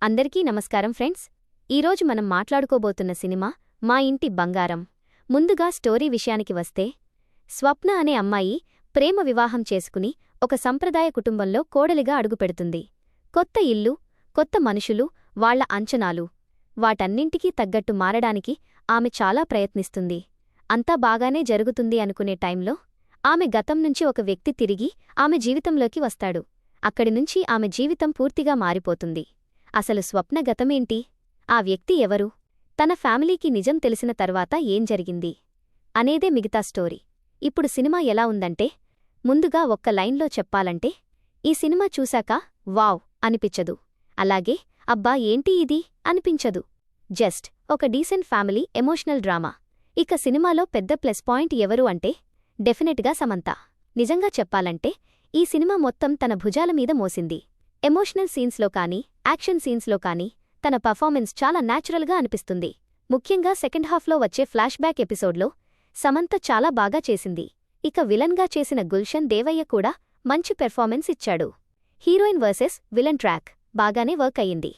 అందరికీ నమస్కారం ఫ్రెండ్స్. ఈరోజు మనం మాట్లాడుకోబోతున్న సినిమా మా ఇంటి బంగారం. ముందుగా స్టోరీ విషయానికి వస్తే, స్వప్న అనే అమ్మాయి ప్రేమ వివాహం చేసుకుని ఒక సంప్రదాయ కుటుంబంలో కోడలిగా అడుగుపెడుతుంది. కొత్త ఇల్లు, కొత్త మనుషులు, వాళ్ల అంచనాలు, వాటన్నింటికీ తగ్గట్టు మారడానికి ఆమె చాలా ప్రయత్నిస్తుంది. అంతా బాగానే జరుగుతుంది అనుకునే టైంలో ఆమె గతం నుంచి ఒక వ్యక్తి తిరిగి ఆమె జీవితంలోకి వస్తాడు. అక్కడినుంచి ఆమె జీవితం పూర్తిగా మారిపోతుంది. అసలు స్వప్న గతమేంటి? ఆ వ్యక్తి ఎవరు? తన ఫ్యామిలీకి నిజం తెలిసిన తర్వాత ఏం జరిగింది అనేదే మిగతా స్టోరీ. ఇప్పుడు సినిమా ఎలా ఉందంటే, ముందుగా ఒక్క లైన్లో చెప్పాలంటే, ఈ సినిమా చూశాక వావ్ అనిపించదు. అలాగే అబ్బా ఏంటి ఇది అనిపించదు. జస్ట్ ఒక డీసెంట్ ఫ్యామిలీ ఎమోషనల్ డ్రామా. ఇక సినిమాలో పెద్ద ప్లస్ పాయింట్ ఎవరు అంటే డెఫినెట్గా సమంత. నిజంగా చెప్పాలంటే ఈ సినిమా మొత్తం తన భుజాల మీద మోసింది. ఎమోషనల్ సీన్స్లో కానీ, యాక్షన్ సీన్స్లో కానీ తన పర్ఫార్మెన్స్ చాలా న్యాచురల్గా అనిపిస్తుంది. ముఖ్యంగా సెకండ్ హాఫ్లో వచ్చే ఫ్లాష్ బ్యాక్ ఎపిసోడ్లో సమంత చాలా బాగా చేసింది. ఇక విలన్గా చేసిన గుల్షన్ దేవయ్య కూడా మంచి పెర్ఫార్మెన్స్ ఇచ్చాడు. హీరోయిన్ వర్సెస్ విలన్ ట్రాక్ బాగానే వర్క్ అయ్యింది.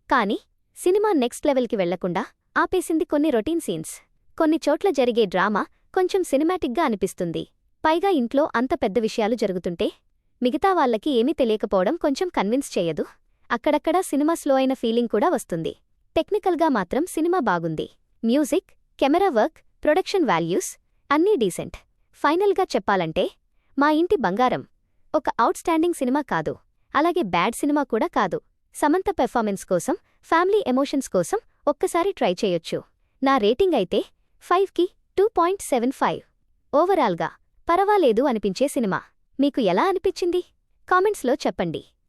కానీ సినిమా నెక్స్ట్ లెవెల్కి వెళ్లకుండా ఆపేసింది కొన్ని రొటీన్ సీన్స్. కొన్ని చోట్ల జరిగే డ్రామా కొంచెం సినిమాటిక్గా అనిపిస్తుంది. పైగా ఇంట్లో అంత పెద్ద విషయాలు జరుగుతుంటే మిగతా వాళ్లకి ఏమీ తెలియకపోవడం కొంచెం కన్విన్స్ చేయదు. అక్కడక్కడా సినిమా స్లో అయిన ఫీలింగ్ కూడా వస్తుంది. టెక్నికల్గా మాత్రం సినిమా బాగుంది. Music, camera work, production values అన్నీ డీసెంట్. ఫైనల్గా చెప్పాలంటే మా ఇంటి బంగారం ఒక అవుట్స్టాండింగ్ సినిమా కాదు, అలాగే బ్యాడ్ సినిమా కూడా కాదు. సమంత పెర్ఫార్మెన్స్ కోసం, ఫ్యామిలీ ఎమోషన్స్ కోసం ఒక్కసారి ట్రై చేయొచ్చు. నా రేటింగ్ అయితే 5కి 2.75. ఓవరాల్గా పరవాలేదు అనిపించే సినిమా. మీకు ఎలా అనిపించింది? కామెంట్స్లో చెప్పండి.